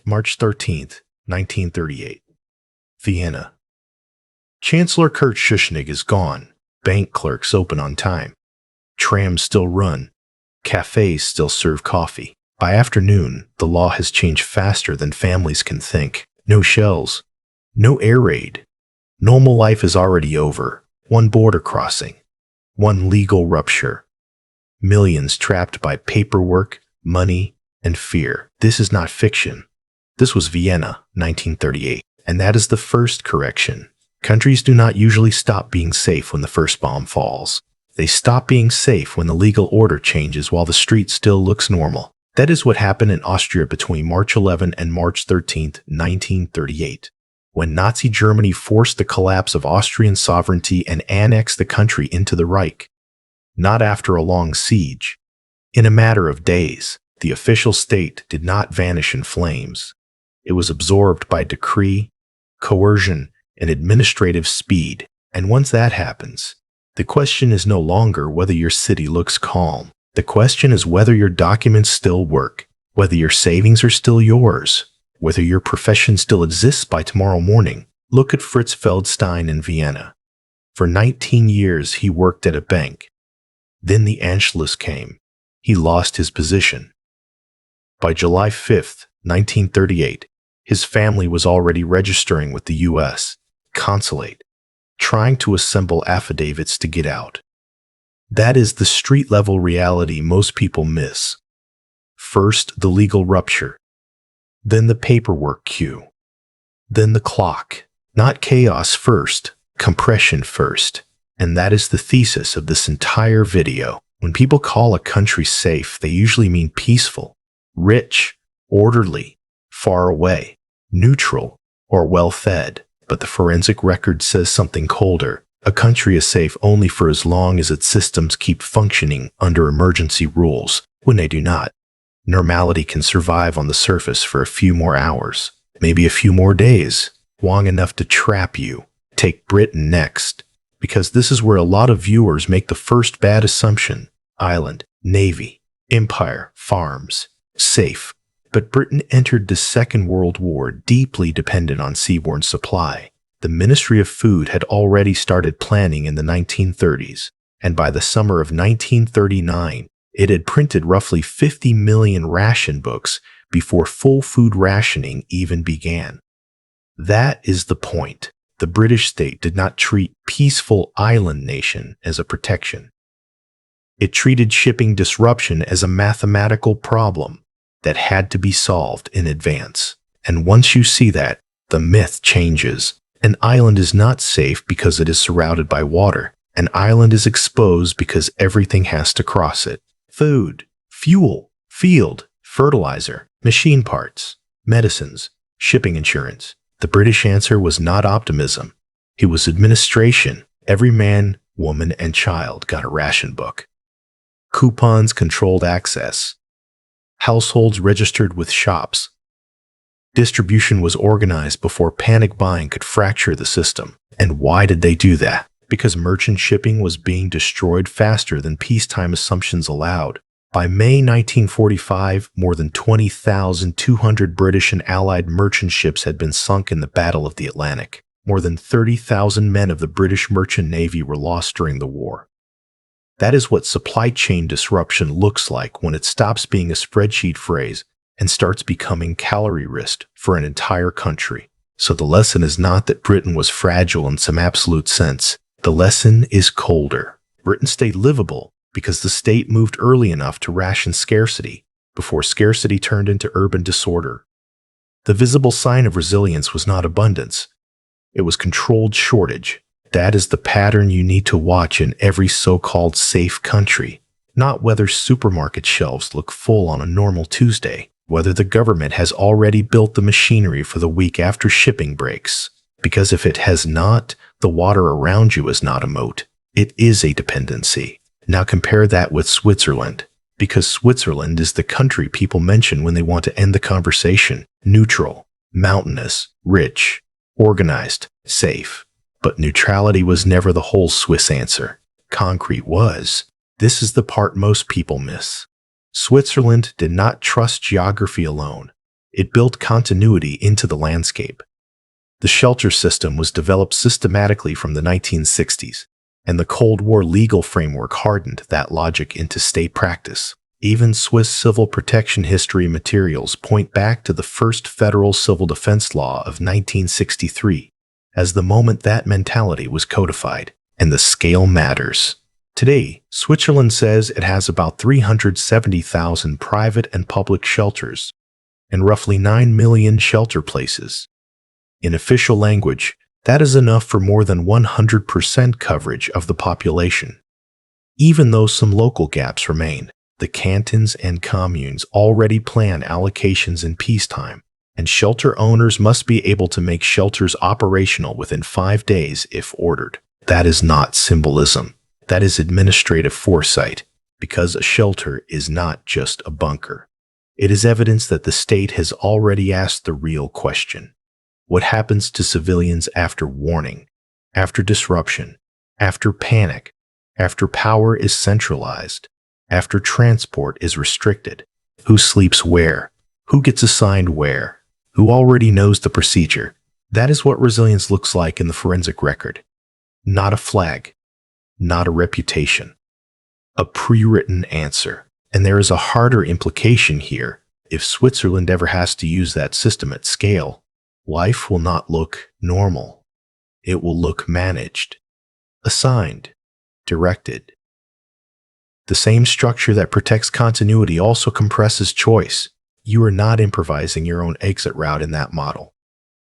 March 13th, 1938. Vienna. Chancellor Kurt Schuschnigg is gone. Bank clerks open on time. Trams still run. Cafes still serve coffee. By afternoon, the law has changed faster than families can think. No shells. No air raid. Normal life is already over. One border crossing. One legal rupture. Millions trapped by paperwork, money, and fear. This is not fiction. This was Vienna, 1938. And that is the first correction. Countries do not usually stop being safe when the first bomb falls. They stop being safe when the legal order changes while the street still looks normal. That is what happened in Austria between March 11 and March 13, 1938, when Nazi Germany forced the collapse of Austrian sovereignty and annexed the country into the Reich. Not after a long siege. In a matter of days, the official state did not vanish in flames. It was absorbed by decree, coercion, and administrative speed. And once that happens, the question is no longer whether your city looks calm. The question is whether your documents still work, whether your savings are still yours, whether your profession still exists by tomorrow morning. Look at Fritz Feldstein in Vienna. For 19 years, he worked at a bank. Then the Anschluss came. He lost his position. By July 5th, 1938, his family was already registering with the U.S. consulate, trying to assemble affidavits to get out. That is the street-level reality most people miss. First, the legal rupture. Then the paperwork queue. Then the clock. Not chaos first, compression first. And that is the thesis of this entire video. When people call a country safe, they usually mean peaceful, rich, orderly, far away, neutral, or well-fed. But the forensic record says something colder. A country is safe only for as long as its systems keep functioning under emergency rules. When they do not, normality can survive on the surface for a few more hours, maybe a few more days, long enough to trap you. Take Britain next, because this is where a lot of viewers make the first bad assumption. Island, navy, empire, farms, safe. But Britain entered the Second World War deeply dependent on seaborne supply. The Ministry of Food had already started planning in the 1930s, and by the summer of 1939, it had printed roughly 50 million ration books before full food rationing even began. That is the point. The British state did not treat peaceful island nation as a protection. It treated shipping disruption as a mathematical problem that had to be solved in advance. And once you see that, the myth changes. An island is not safe because it is surrounded by water. An island is exposed because everything has to cross it. Food, fuel, field, fertilizer, machine parts, medicines, shipping insurance. The British answer was not optimism. It was administration. Every man, woman, and child got a ration book. Coupons controlled access. Households registered with shops. Distribution was organized before panic buying could fracture the system. And why did they do that? Because merchant shipping was being destroyed faster than peacetime assumptions allowed. By May 1945, more than 20,200 British and Allied merchant ships had been sunk in the Battle of the Atlantic. More than 30,000 men of the British Merchant Navy were lost during the war. That is what supply chain disruption looks like when it stops being a spreadsheet phrase and starts becoming calorie risk for an entire country. So the lesson is not that Britain was fragile in some absolute sense. The lesson is colder. Britain stayed livable because the state moved early enough to ration scarcity before scarcity turned into urban disorder. The visible sign of resilience was not abundance. It was controlled shortage. That is the pattern you need to watch in every so-called safe country. Not whether supermarket shelves look full on a normal Tuesday, whether the government has already built the machinery for the week after shipping breaks. Because if it has not, the water around you is not a moat. It is a dependency. Now compare that with Switzerland, because Switzerland is the country people mention when they want to end the conversation. Neutral, mountainous, rich, organized, safe. But neutrality was never the whole Swiss answer. Concrete was. This is the part most people miss. Switzerland did not trust geography alone. It built continuity into the landscape. The shelter system was developed systematically from the 1960s, and the Cold War legal framework hardened that logic into state practice. Even Swiss civil protection history materials point back to the first federal civil defense law of 1963 as the moment that mentality was codified, and the scale matters. Today, Switzerland says it has about 370,000 private and public shelters and roughly 9 million shelter places. In official language, that is enough for more than 100% coverage of the population. Even though some local gaps remain, the cantons and communes already plan allocations in peacetime, and shelter owners must be able to make shelters operational within 5 days if ordered. That is not symbolism. That is administrative foresight, because a shelter is not just a bunker. It is evidence that the state has already asked the real question. What happens to civilians after warning, after disruption, after panic, after power is centralized, after transport is restricted? Who sleeps where? Who gets assigned where? Who already knows the procedure? That is what resilience looks like in the forensic record. Not a flag, not a reputation, a pre-written answer. And there is a harder implication here. If Switzerland ever has to use that system at scale, life will not look normal. It will look managed, assigned, directed. The same structure that protects continuity also compresses choice. You are not improvising your own exit route in that model.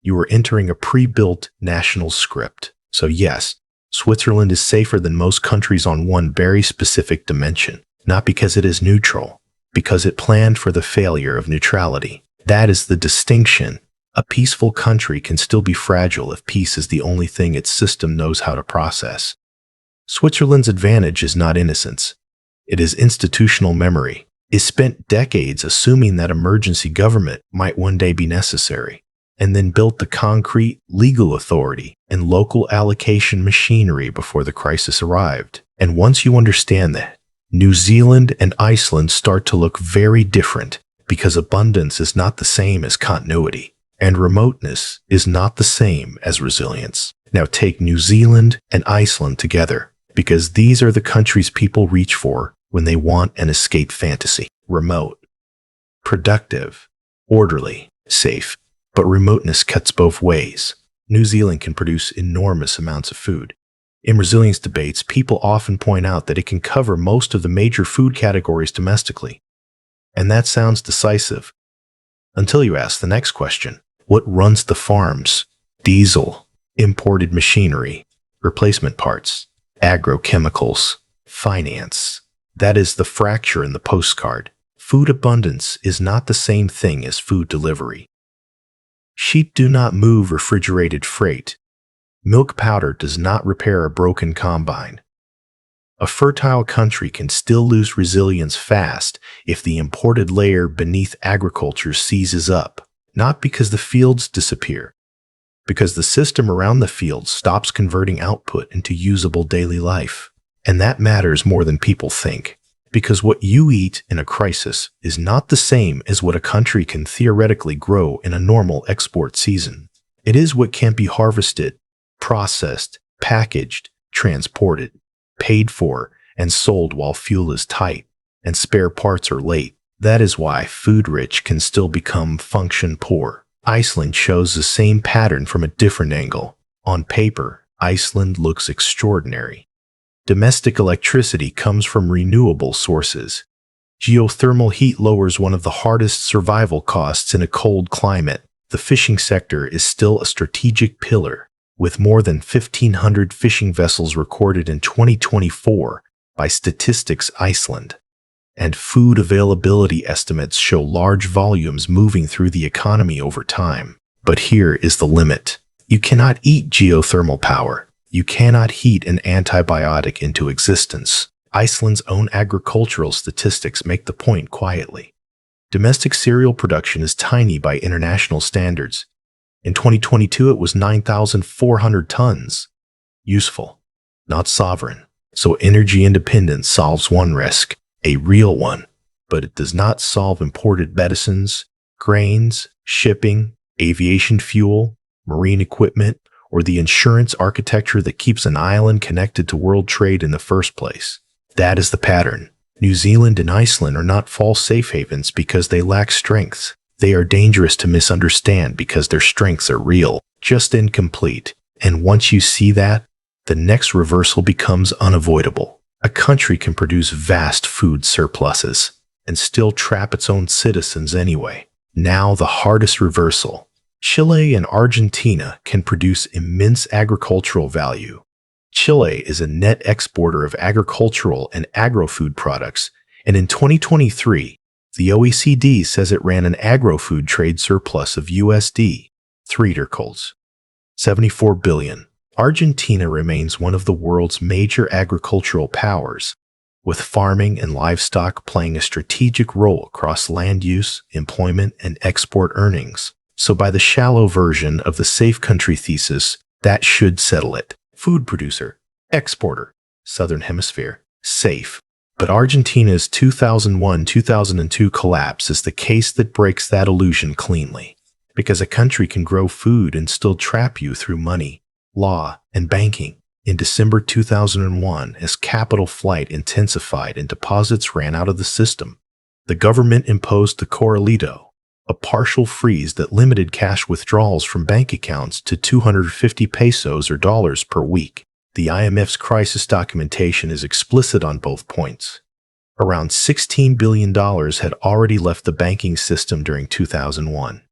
You are entering a pre-built national script. So yes, Switzerland is safer than most countries on one very specific dimension, not because it is neutral, because it planned for the failure of neutrality. That is the distinction. A peaceful country can still be fragile if peace is the only thing its system knows how to process. Switzerland's advantage is not innocence. It is institutional memory. It spent decades assuming that emergency government might one day be necessary, and then built the concrete legal authority and local allocation machinery before the crisis arrived. And once you understand that, New Zealand and Iceland start to look very different, because abundance is not the same as continuity, and remoteness is not the same as resilience. Now take New Zealand and Iceland together, because these are the countries people reach for when they want an escape fantasy. Remote, productive, orderly, safe. But remoteness cuts both ways. New Zealand can produce enormous amounts of food. In resilience debates, people often point out that it can cover most of the major food categories domestically. And that sounds decisive. Until you ask the next question. What runs the farms? Diesel, imported machinery, replacement parts, agrochemicals, finance. That is the fracture in the postcard. Food abundance is not the same thing as food delivery. Sheep do not move refrigerated freight. Milk powder does not repair a broken combine. A fertile country can still lose resilience fast if the imported layer beneath agriculture seizes up, not because the fields disappear, because the system around the fields stops converting output into usable daily life. And that matters more than people think, because what you eat in a crisis is not the same as what a country can theoretically grow in a normal export season. It is what can't be harvested, processed, packaged, transported, paid for, and sold while fuel is tight and spare parts are late. That is why food-rich can still become function-poor. Iceland shows the same pattern from a different angle. On paper, Iceland looks extraordinary. Domestic electricity comes from renewable sources. Geothermal heat lowers one of the hardest survival costs in a cold climate. The fishing sector is still a strategic pillar, with more than 1,500 fishing vessels recorded in 2024 by Statistics Iceland. And food availability estimates show large volumes moving through the economy over time. But here is the limit. You cannot eat geothermal power. You cannot heat an antibiotic into existence. Iceland's own agricultural statistics make the point quietly. Domestic cereal production is tiny by international standards. In 2022, it was 9,400 tons. Useful, not sovereign. So energy independence solves one risk, a real one, but it does not solve imported medicines, Grains, shipping, aviation fuel, marine equipment, or the insurance architecture that keeps an island connected to world trade in the first place. That is the pattern. New Zealand and Iceland are not false safe havens because they lack strengths. They are dangerous to misunderstand because their strengths are real, just incomplete. And once you see that, the next reversal becomes unavoidable. A country can produce vast food surpluses and still trap its own citizens anyway. Now the hardest reversal. Chile and Argentina can produce immense agricultural value. Chile is a net exporter of agricultural and agro-food products, and in 2023, the OECD says it ran an agro-food trade surplus of USD $74 billion. Argentina remains one of the world's major agricultural powers, with farming and livestock playing a strategic role across land use, employment, and export earnings. So by the shallow version of the safe country thesis, that should settle it. Food producer, exporter, Southern Hemisphere, safe. But Argentina's 2001-2002 collapse is the case that breaks that illusion cleanly. Because a country can grow food and still trap you through money, law, and banking. In December 2001, as capital flight intensified and deposits ran out of the system, the government imposed the Corralito, a partial freeze that limited cash withdrawals from bank accounts to 250 pesos or dollars per week. The IMF's crisis documentation is explicit on both points. Around $16 billion had already left the banking system during 2001,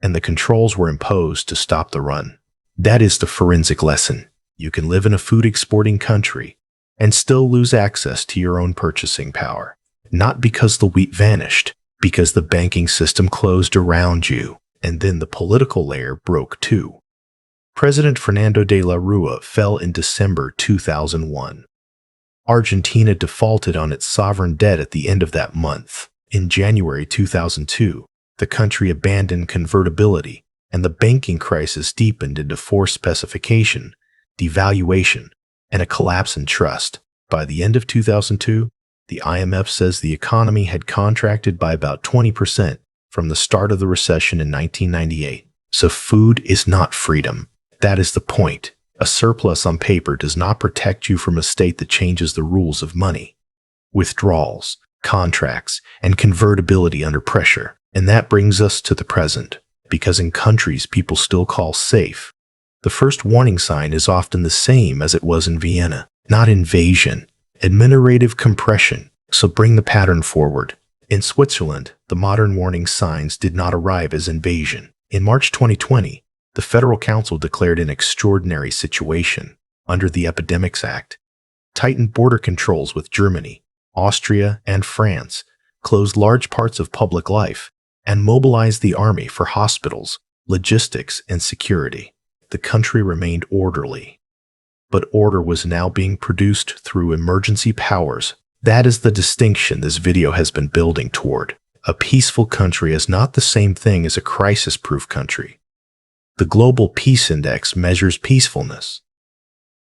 and the controls were imposed to stop the run. That is the forensic lesson. You can live in a food-exporting country and still lose access to your own purchasing power. Not because the wheat vanished, because the banking system closed around you, and then the political layer broke too. President Fernando de la Rúa fell in December 2001. Argentina defaulted on its sovereign debt at the end of that month. In January 2002, the country abandoned convertibility, and the banking crisis deepened into forced specification, devaluation, and a collapse in trust. By the end of 2002, the IMF says the economy had contracted by about 20% from the start of the recession in 1998. So food is not freedom. That is the point. A surplus on paper does not protect you from a state that changes the rules of money. Withdrawals, contracts, and convertibility under pressure. And that brings us to the present. Because in countries people still call safe, the first warning sign is often the same as it was in Vienna. Not invasion, administrative compression. So bring the pattern forward. In Switzerland, the modern warning signs did not arrive as invasion. In March 2020, the Federal Council declared an extraordinary situation under the Epidemics Act, tightened border controls with Germany, Austria, and France, closed large parts of public life, and mobilized the army for hospitals, logistics, and security. The country remained orderly. But order was now being produced through emergency powers. That is the distinction this video has been building toward. A peaceful country is not the same thing as a crisis-proof country. The Global Peace Index measures peacefulness.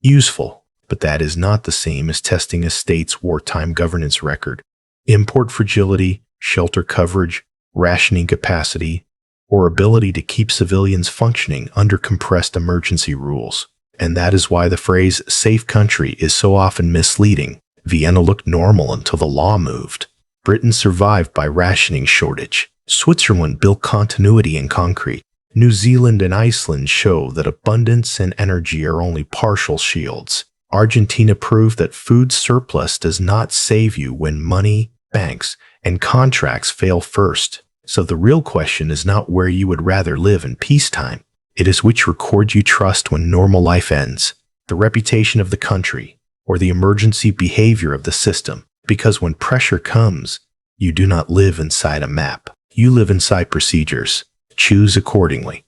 Useful, but that is not the same as testing a state's wartime governance record, import fragility, shelter coverage, rationing capacity, or ability to keep civilians functioning under compressed emergency rules. And that is why the phrase safe country is so often misleading. Vienna looked normal until the law moved. Britain survived by rationing shortage. Switzerland built continuity in concrete. New Zealand and Iceland show that abundance and energy are only partial shields. Argentina proved that food surplus does not save you when money, banks, and contracts fail first. So the real question is not where you would rather live in peacetime. It is which record you trust when normal life ends, the reputation of the country, or the emergency behavior of the system. Because when pressure comes, you do not live inside a map. You live inside procedures. Choose accordingly.